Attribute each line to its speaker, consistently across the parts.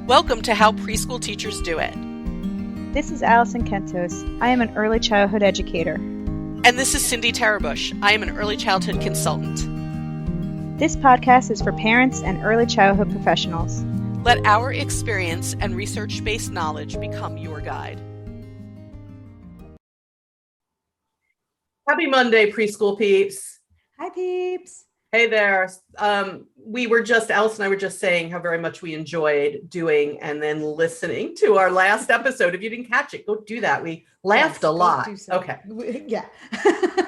Speaker 1: Welcome to How Preschool Teachers Do It.
Speaker 2: This is Alison Kentos. I am an early childhood educator.
Speaker 1: And this is Cindy Tarabush. I am an early childhood consultant.
Speaker 2: This podcast is for parents and early childhood professionals.
Speaker 1: Let our experience and research-based knowledge become your guide. Happy Monday, preschool peeps.
Speaker 3: Hi, peeps.
Speaker 1: Hey there. Alison and I were just saying how very much we enjoyed doing and then listening to our last episode. If you didn't catch it, go do that. We laughed a lot. Okay.
Speaker 3: Yeah.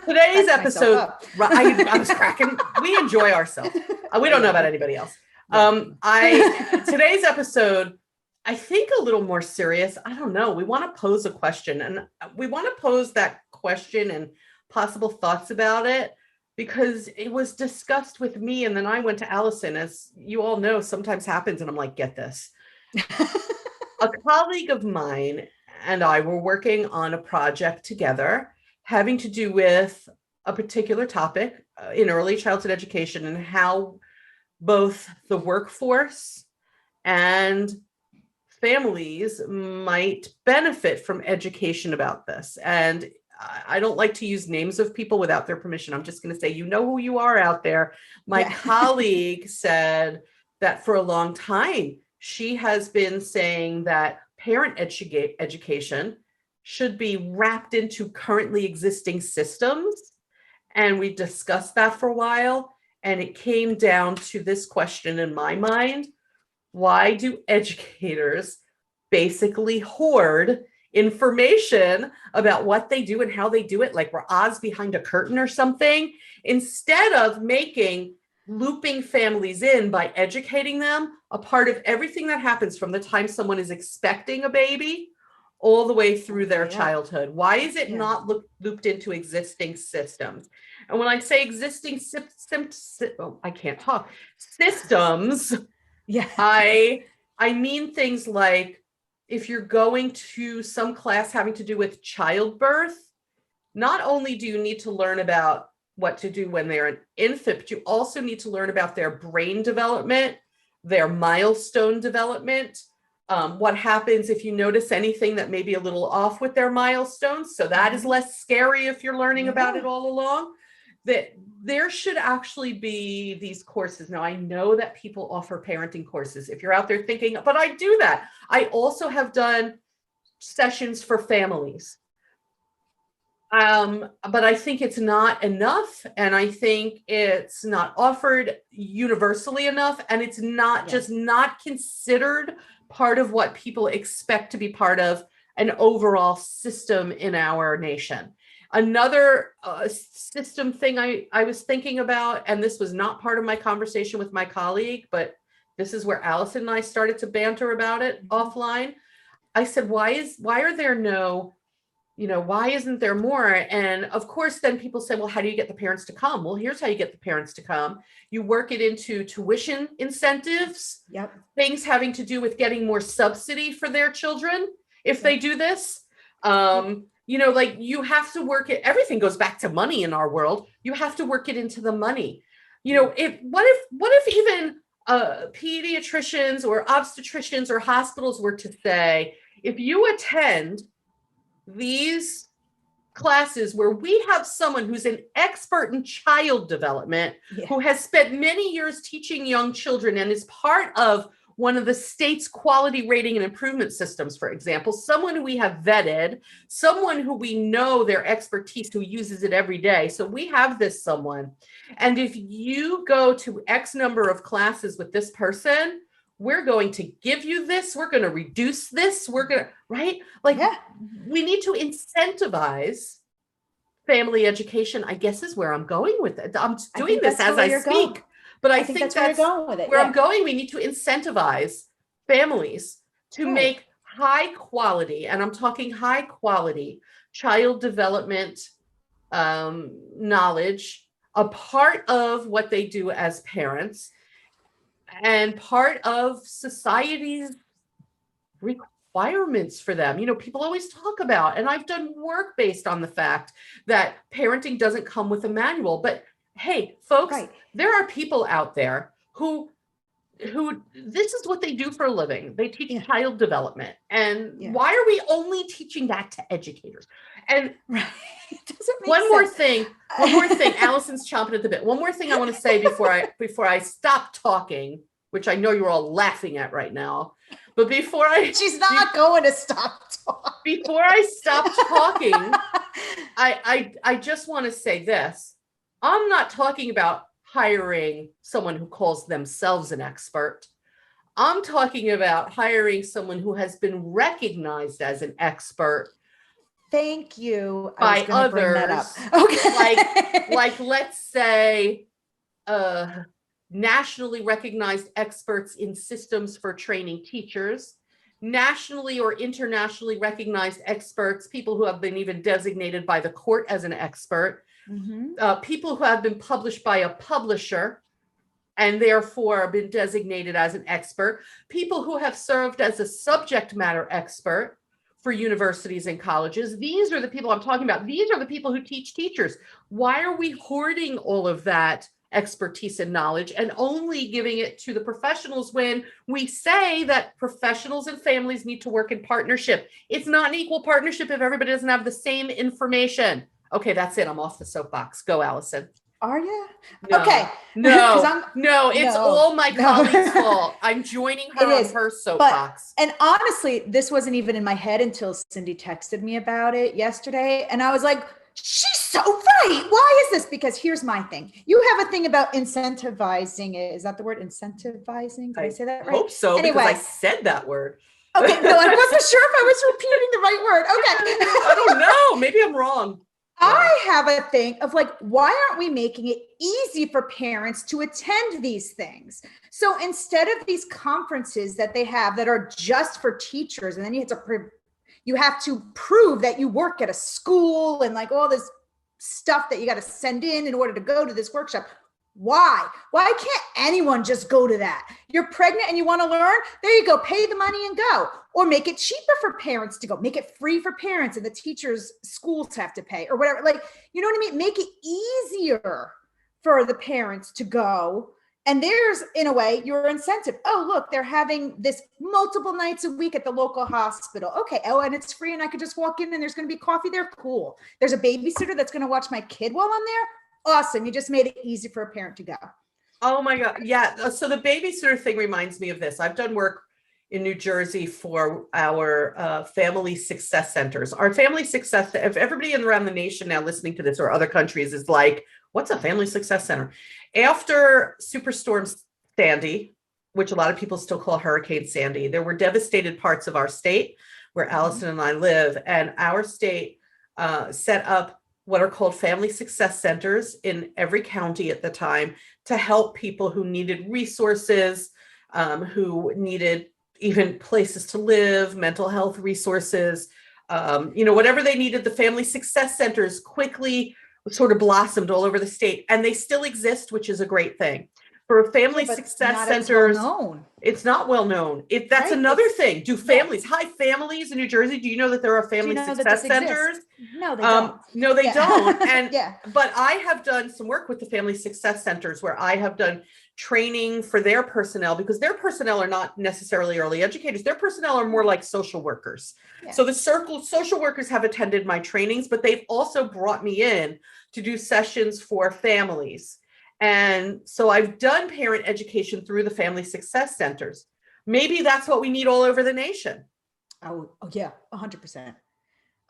Speaker 1: Today's episode, I was cracking. We enjoy ourselves. We don't know about anybody else. Today's episode, I think a little more serious. I don't know. We want to pose a question, and we want to pose that question and possible thoughts about it, because it was discussed with me and then I went to Alison, as you all know, sometimes happens. And I'm like, get this. A colleague of mine and I were working on a project together having to do with a particular topic in early childhood education and how both the workforce and families might benefit from education about this. And I don't like to use names of people without their permission. I'm just going to say, you know who you are out there. My colleague said that for a long time, she has been saying that parent education should be wrapped into currently existing systems. And we discussed that for a while. And it came down to this question in my mind: why do educators basically hoard information about what they do and how they do it, like we're Oz behind a curtain or something, instead of looping families in by educating them a part of everything that happens from the time someone is expecting a baby all the way through their childhood? Why is it not looped into existing systems? And when I say existing systems, I mean things like, if you're going to some class having to do with childbirth, not only do you need to learn about what to do when they're an infant, but you also need to learn about their brain development, their milestone development, what happens if you notice anything that may be a little off with their milestones. So that is less scary if you're learning about it all along. That there should actually be these courses. Now, I know that people offer parenting courses. If you're out there thinking, but I do that. I also have done sessions for families. But I think it's not enough. And I think it's not offered universally enough. And it's not just not considered part of what people expect to be part of an overall system in our nation. Another system thing I was thinking about, and this was not part of my conversation with my colleague, but this is where Alison and I started to banter about it offline. I said, why isn't there more? And of course, then people say, well, how do you get the parents to come? Well, here's how you get the parents to come. You work it into tuition incentives, things having to do with getting more subsidy for their children if they do this. Like you have to work it. Everything goes back to money in our world. You have to work it into the money. What if even pediatricians or obstetricians or hospitals were to say, if you attend these classes where we have someone who's an expert in child development, who has spent many years teaching young children and is part of one of the state's quality rating and improvement systems, for example, someone who we have vetted, someone who we know their expertise, who uses it every day. So we have this someone. And if you go to X number of classes with this person, we're going to give you this, we're going to reduce this, right? We need to incentivize family education, I guess is where I'm going with it. I'm doing this as I speak. But I think that's where you're going with it. Where I'm going, we need to incentivize families to make high quality, and I'm talking high quality child development knowledge a part of what they do as parents and part of society's requirements for them. People always talk about, and I've done work based on the fact that parenting doesn't come with a manual, but hey, folks, there are people out there who who this is what they do for a living. They teach
Speaker 3: Yeah.
Speaker 1: child development. And
Speaker 3: Yeah.
Speaker 1: why are we only teaching that to educators? And
Speaker 3: Right. It doesn't make
Speaker 1: one more
Speaker 3: sense.
Speaker 1: thing, Allison's chomping at the bit. One more thing I want to say before I stop talking, which I know you're all laughing at right now. But
Speaker 3: She's not going to stop talking.
Speaker 1: Before I stop talking, I just want to say this. I'm not talking about hiring someone who calls themselves an expert. I'm talking about hiring someone who has been recognized as an expert.
Speaker 3: Thank you.
Speaker 1: By others. Bring that up. Okay. Like let's say nationally recognized experts in systems for training teachers, nationally or internationally recognized experts, people who have been even designated by the court as an expert, people who have been published by a publisher and therefore been designated as an expert, people who have served as a subject matter expert for universities and colleges. These are the people I'm talking about. These are the people who teach teachers. Why are we hoarding all of that expertise and knowledge and only giving it to the professionals when we say that professionals and families need to work in partnership? It's not an equal partnership if everybody doesn't have the same information. Okay, that's it. I'm off the soapbox. Go, Allison.
Speaker 3: Are you?
Speaker 1: No,
Speaker 3: okay.
Speaker 1: No, it's all my colleague's fault. I'm joining her on her soapbox.
Speaker 3: And honestly, this wasn't even in my head until Cindy texted me about it yesterday. And I was like, she's so right. Why is this? Because here's my thing. You have a thing about incentivizing. Is that the word? Incentivizing? Did I say that right?
Speaker 1: I hope so, anyway, because I said that word.
Speaker 3: Okay, no, I wasn't sure if I was repeating the right word. Okay.
Speaker 1: I don't know. Maybe I'm wrong.
Speaker 3: I have a thing of like, why aren't we making it easy for parents to attend these things? So instead of these conferences that they have that are just for teachers, and then you have to prove that you work at a school and like all this stuff that you got to send in order to go to this workshop. Why can't anyone just go to that? You're pregnant and you want to learn? There you go. Pay the money and go. Or make it cheaper for parents to go. Make it free for parents and the teachers, schools have to pay or whatever. Like, you know what I mean? Make it easier for the parents to go. And there's, in a way, your incentive. Oh, look, they're having this multiple nights a week at the local hospital. Okay. Oh, and it's free and I could just walk in and there's going to be coffee there. Cool. There's a babysitter that's going to watch my kid while I'm there. Awesome. You just made it easy for a parent to go.
Speaker 1: Oh my God. Yeah. So the babysitter thing reminds me of this. I've done work in New Jersey for our family success centers. Our family success, if everybody around the nation now listening to this or other countries is like, what's a family success center? After Superstorm Sandy, which a lot of people still call Hurricane Sandy, there were devastated parts of our state where Alison and I live, and our state set up what are called family success centers in every county at the time to help people who needed resources, who needed even places to live, mental health resources, whatever they needed. The family success centers quickly sort of blossomed all over the state, and they still exist, which is a great thing. For family success centers, it's not well known. If that's another thing, do families, hi families in New Jersey, do you know that there are family success centers?
Speaker 3: No, they don't.
Speaker 1: No, they don't. And but I have done some work with the family success centers where I have done training for their personnel, because their personnel are not necessarily early educators. Their personnel are more like social workers. Yeah. So the social workers have attended my trainings, but they've also brought me in to do sessions for families. And so I've done parent education through the family success centers. Maybe that's what we need all over the nation.
Speaker 3: Oh yeah, 100%.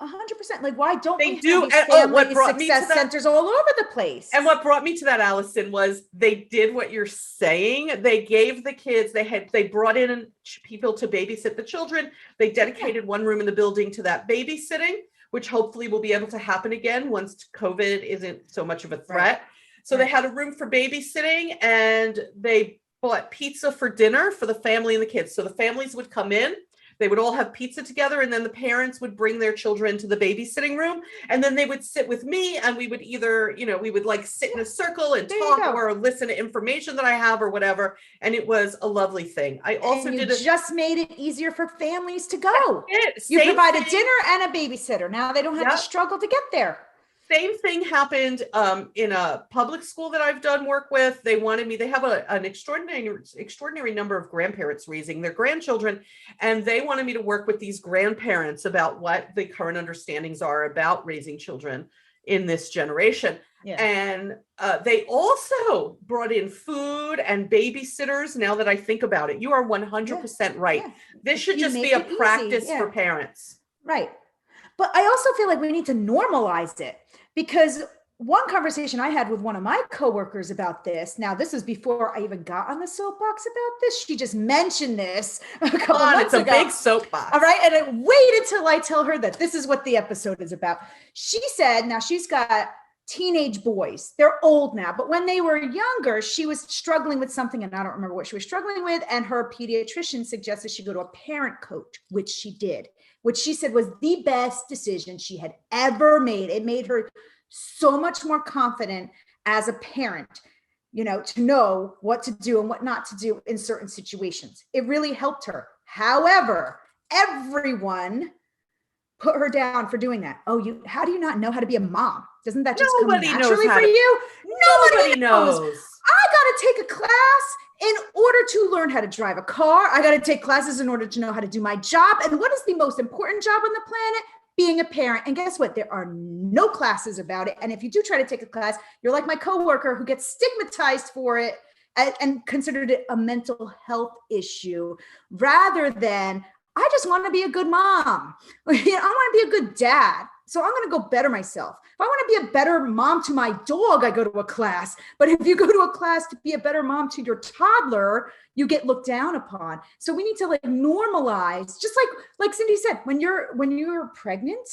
Speaker 3: 100%. Like, why don't
Speaker 1: they
Speaker 3: we
Speaker 1: do?
Speaker 3: Have these family success centers all over the place?
Speaker 1: And what brought me to that, Allison, was they did what you're saying. They gave the kids, they brought in people to babysit the children. They dedicated one room in the building to that babysitting, which hopefully will be able to happen again once COVID isn't so much of a threat. Right. So they had a room for babysitting, and they bought pizza for dinner for the family and the kids. So the families would come in, they would all have pizza together, and then the parents would bring their children to the babysitting room, and then they would sit with me, and we would either, we would like sit in a circle and talk or listen to information that I have or whatever. And it was a lovely thing. I also
Speaker 3: just made it easier for families to go. You provided dinner and a babysitter. Now they don't have to struggle to get there.
Speaker 1: Same thing happened in a public school that I've done work with. They wanted me, they have an extraordinary number of grandparents raising their grandchildren, and they wanted me to work with these grandparents about what the current understandings are about raising children in this generation. Yeah. And they also brought in food and babysitters. Now that I think about it, you are 100% right. Yeah. This should just be a practice for parents.
Speaker 3: Right. But I also feel like we need to normalize it, because one conversation I had with one of my coworkers about this, now this was before I even got on the soapbox about this. She just mentioned this a couple months ago.
Speaker 1: It's a big soapbox.
Speaker 3: All right. And I waited till I tell her that this is what the episode is about. She said, now she's got teenage boys. They're old now, but when they were younger, she was struggling with something, and I don't remember what she was struggling with. And her pediatrician suggested she go to a parent coach, which she did, which she said was the best decision she had ever made. It made her so much more confident as a parent, to know what to do and what not to do in certain situations. It really helped her. However, everyone put her down for doing that. Oh, how do you not know how to be a mom? Doesn't that just come naturally for you? Nobody knows. I got to take a class in order to learn how to drive a car. I got to take classes in order to know how to do my job. And what is the most important job on the planet? Being a parent. And guess what? There are no classes about it. And if you do try to take a class, you're like my coworker who gets stigmatized for it and considered it a mental health issue, rather than, I just want to be a good mom. I want to be a good dad. So I'm going to go better myself. If I want to be a better mom to my dog, I go to a class. But if you go to a class to be a better mom to your toddler, you get looked down upon. So we need to normalize, just like Cindy said, when you're pregnant,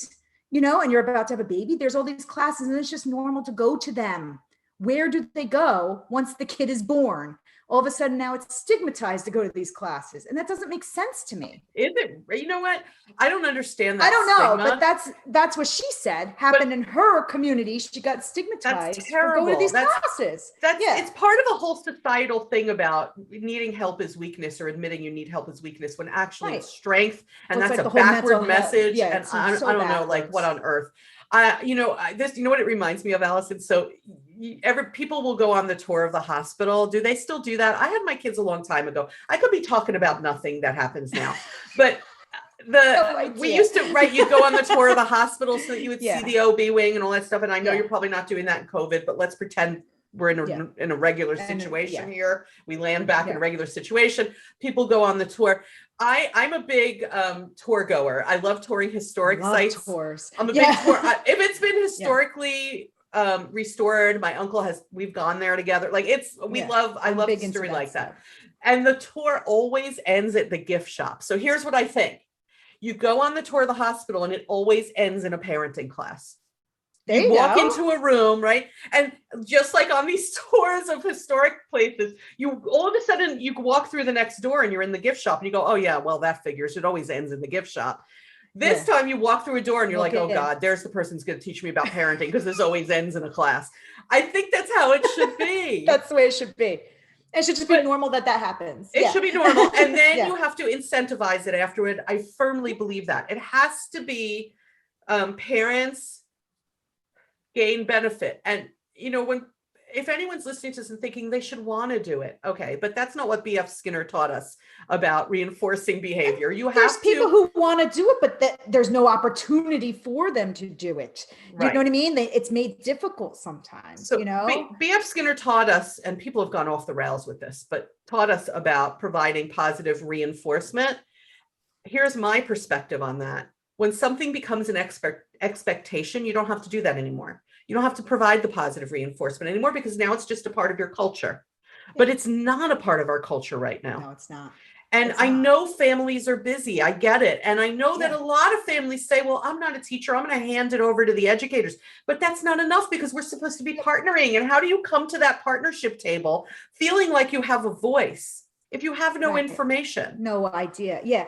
Speaker 3: and you're about to have a baby, there's all these classes, and it's just normal to go to them. Where do they go once the kid is born? All of a sudden now it's stigmatized to go to these classes. And that doesn't make sense to me.
Speaker 1: Is it? You know what? I don't understand that.
Speaker 3: I don't know, stigma. But that's what she said happened in her community. She got stigmatized.
Speaker 1: That's terrible.
Speaker 3: For going to these classes.
Speaker 1: It's part of a whole societal thing about needing help is weakness, or admitting you need help is weakness, when actually it's strength. And that's a backward message. Yeah, and I don't know, what on earth. This, what it reminds me of, Alison? So people will go on the tour of the hospital. Do they still do that? I had my kids a long time ago. I could be talking about nothing that happens now, but we used to, you'd go on the tour of the hospital so that you would see the OB wing and all that stuff. And I know you're probably not doing that in COVID, but let's pretend we're in a regular situation here. We land back in a regular situation. People go on the tour. I'm a big tour goer. I love touring historic sites.
Speaker 3: Tours.
Speaker 1: I'm a big tour. If it's been historically restored, my uncle we've gone there together. I love history like that. And the tour always ends at the gift shop. So here's what I think. You go on the tour of the hospital and it always ends in a parenting class. You walk into a room, right? And just like on these tours of historic places, you all of a sudden you walk through the next door and you're in the gift shop and you go, oh yeah, well, that figures. It always ends in the gift shop. This time you walk through a door and you're like, oh God, there's the person who's going to teach me about parenting, because this always ends in a class. I think that's how it should be.
Speaker 3: That's the way it should be. It should just be normal that happens.
Speaker 1: It should be normal. And then you have to incentivize it afterward. I firmly believe that. It has to be parents gain benefit. And, if anyone's listening to this and thinking they should want to do it, okay, but that's not what B.F. Skinner taught us about reinforcing behavior. There's
Speaker 3: people who want to do it, but there's no opportunity for them to do it. You know what I mean? It's made difficult sometimes,
Speaker 1: So B.F. Skinner taught us, and people have gone off the rails with this, but taught us about providing positive reinforcement. Here's my perspective on that. When something becomes an expectation, you don't have to do that anymore. You don't have to provide the positive reinforcement anymore, because now it's just a part of your culture. But it's not a part of our culture right now.
Speaker 3: No, it's not.
Speaker 1: And I know families are busy. I get it. And I know that a lot of families say, well, I'm not a teacher. I'm going to hand it over to the educators. But that's not enough, because we're supposed to be partnering. And how do you come to that partnership table feeling like you have a voice if you have no information?
Speaker 3: No idea. Yeah.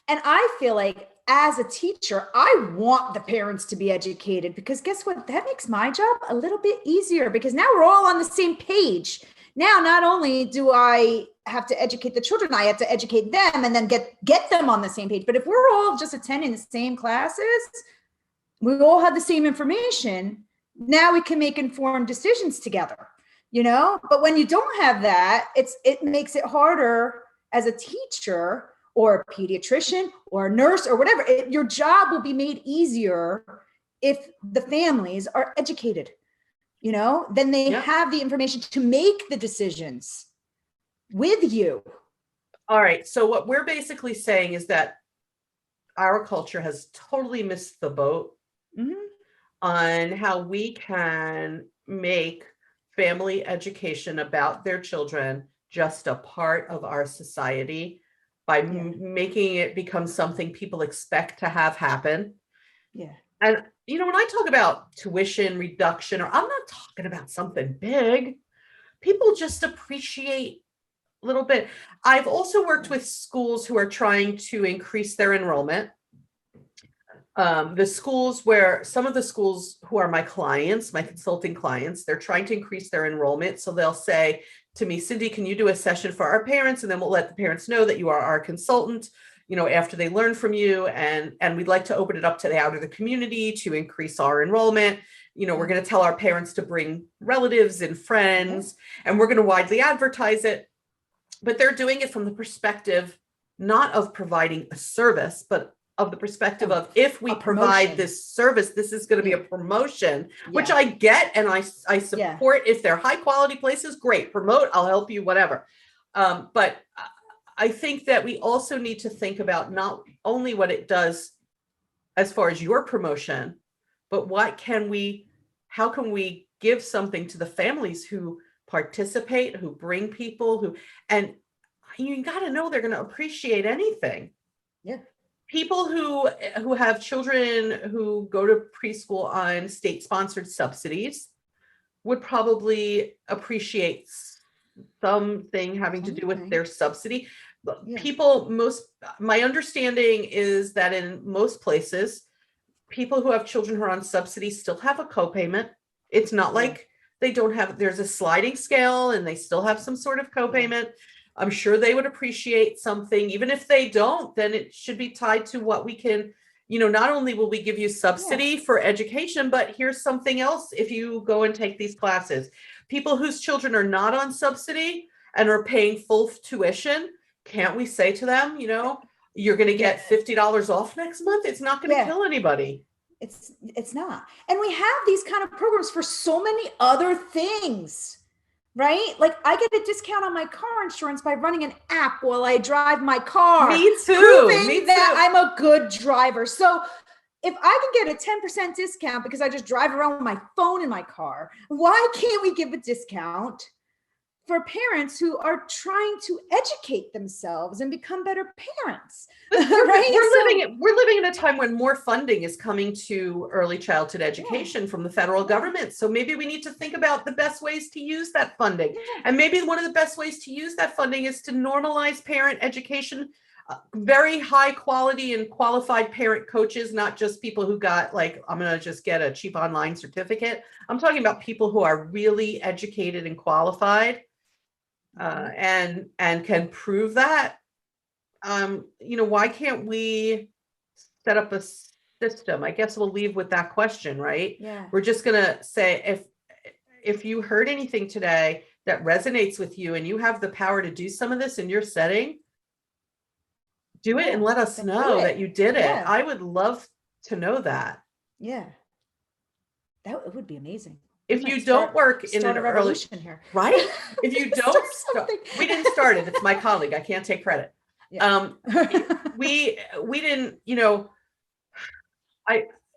Speaker 3: And I feel like, as a teacher, I want the parents to be educated, because guess what? That makes my job a little bit easier, because now we're all on the same page. Now, not only do I have to educate the children, I have to educate them and then get them on the same page. But if we're all just attending the same classes, we all have the same information, Now we can make informed decisions together, but when you don't have that, it makes it harder as a teacher or a pediatrician or a nurse or whatever. Your job will be made easier if the families are educated, then they have the information to make the decisions with you.
Speaker 1: All right. So what we're basically saying is that our culture has totally missed the boat on how we can make family education about their children just a part of our society by making it become something people expect to have happen.
Speaker 3: Yeah.
Speaker 1: And, when I talk about tuition reduction, or I'm not talking about something big, people just appreciate a little bit. I've also worked with schools who are trying to increase their enrollment. The schools some of the schools who are my clients, my consulting clients, they're trying to increase their enrollment. So they'll say to me, Cindy, can you do a session for our parents? And then we'll let the parents know that you are our consultant, after they learn from you. And we'd like to open it up to the outer the community to increase our enrollment. We're going to tell our parents to bring relatives and friends, and we're going to widely advertise it. But they're doing it from the perspective, not of providing a service, but of the perspective of, if we provide this service, this is going to be a promotion, which I get. And I support. If they're high quality places, great, promote, I'll help you, whatever. But I think that we also need to think about not only what it does as far as your promotion, but how can we give something to the families who participate, who bring people, and you got to know they're going to appreciate anything.
Speaker 3: Yeah.
Speaker 1: People who have children who go to preschool on state-sponsored subsidies would probably appreciate something having to do with their subsidy. My understanding is that in most places, people who have children who are on subsidy still have a copayment. It's not like they don't have, there's a sliding scale and they still have some sort of copayment. I'm sure they would appreciate something. Even if they don't, then it should be tied to what we can, not only will we give you subsidy for education, but here's something else if you go and take these classes. People whose children are not on subsidy and are paying full tuition, can't we say to them, you're going to get $50 off next month? It's not going to kill anybody.
Speaker 3: It's not. And we have these kind of programs for so many other things. Right? Like I get a discount on my car insurance by running an app while I drive my car.
Speaker 1: Me too.
Speaker 3: Proving that I'm a good driver. So if I can get a 10% discount because I just drive around with my phone in my car, why can't we give a discount for parents who are trying to educate themselves and become better parents?
Speaker 1: Right? We're living in a time when more funding is coming to early childhood education from the federal government. So maybe we need to think about the best ways to use that funding. And maybe one of the best ways to use that funding is to normalize parent education, very high quality and qualified parent coaches, not just people who got I'm going to just get a cheap online certificate. I'm talking about people who are really educated and qualified. And can prove that. Why can't we set up a system? I guess we'll leave with that question, right?
Speaker 3: Yeah.
Speaker 1: We're just gonna say if you heard anything today that resonates with you and you have the power to do some of this in your setting, do it and let us know that you did it. I would love to know that.
Speaker 3: Yeah. That would be amazing.
Speaker 1: If you don't work in an
Speaker 3: revolution here,
Speaker 1: right? If you don't we didn't start it. It's my colleague. I can't take credit.
Speaker 3: Yeah.
Speaker 1: We didn't, and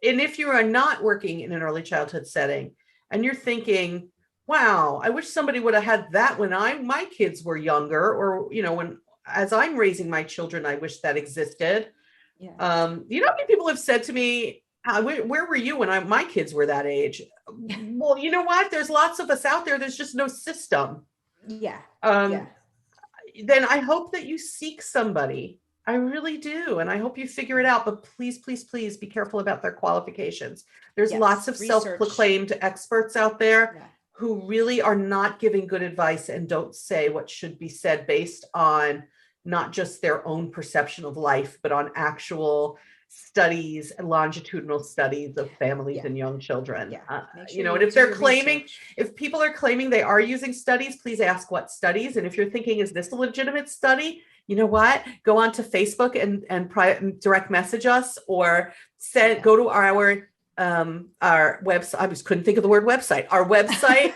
Speaker 1: if you are not working in an early childhood setting and you're thinking, wow, I wish somebody would have had that when my kids were younger, or, as I'm raising my children, I wish that existed.
Speaker 3: Yeah.
Speaker 1: How many people have said to me, where were you when my kids were that age? Well, you know what? There's lots of us out there. There's just no system.
Speaker 3: Yeah.
Speaker 1: Then I hope that you seek somebody. I really do. And I hope you figure it out. But please, please, please be careful about their qualifications. There's lots of self-proclaimed experts out there who really are not giving good advice and don't say what should be said based on not just their own perception of life, but on actual studies, longitudinal studies of families and young children.
Speaker 3: Sure
Speaker 1: and if they're claiming, if people are claiming they are using studies, please ask what studies. And if you're thinking, is this a legitimate study? You know what? Go on to Facebook and direct message us, or go to our website. I just couldn't think of the word website. Our website,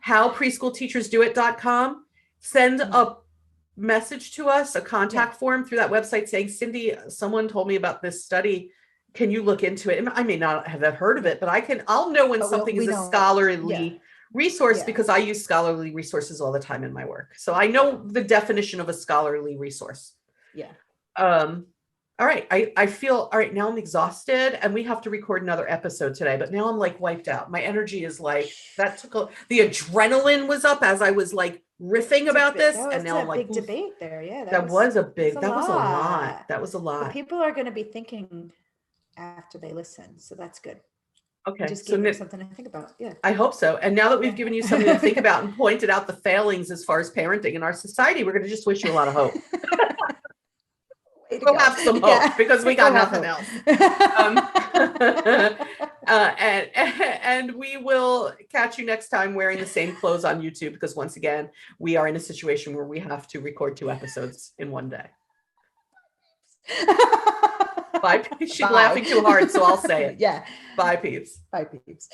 Speaker 1: howpreschoolteachersdoit.com. Send a message to us, a contact form through that website saying, Cindy, someone told me about this study. Can you look into it? I may not have heard of it, but I'll know when something is a scholarly resource because I use scholarly resources all the time in my work. So I know the definition of a scholarly resource.
Speaker 3: Yeah.
Speaker 1: All right. I feel, all right, now I'm exhausted and we have to record another episode today, but now I'm like wiped out. My energy is like, the adrenaline was up as I was like riffing about this. And now I'm like,
Speaker 3: big debate there. Yeah.
Speaker 1: That was a lot. That was a lot.
Speaker 3: But people are going to be thinking after they listen. So that's good.
Speaker 1: Okay.
Speaker 3: Just give them something to think about. Yeah.
Speaker 1: I hope so. And now that we've given you something to think about and pointed out the failings as far as parenting in our society, we're going to just wish you a lot of hope. We'll have some hope because we got nothing else. And we will catch you next time wearing the same clothes on YouTube, because once again, we are in a situation where we have to record 2 episodes in one day. Bye. She's laughing too hard, so I'll say it.
Speaker 3: Yeah.
Speaker 1: Bye, peeps.
Speaker 3: Bye, peeps.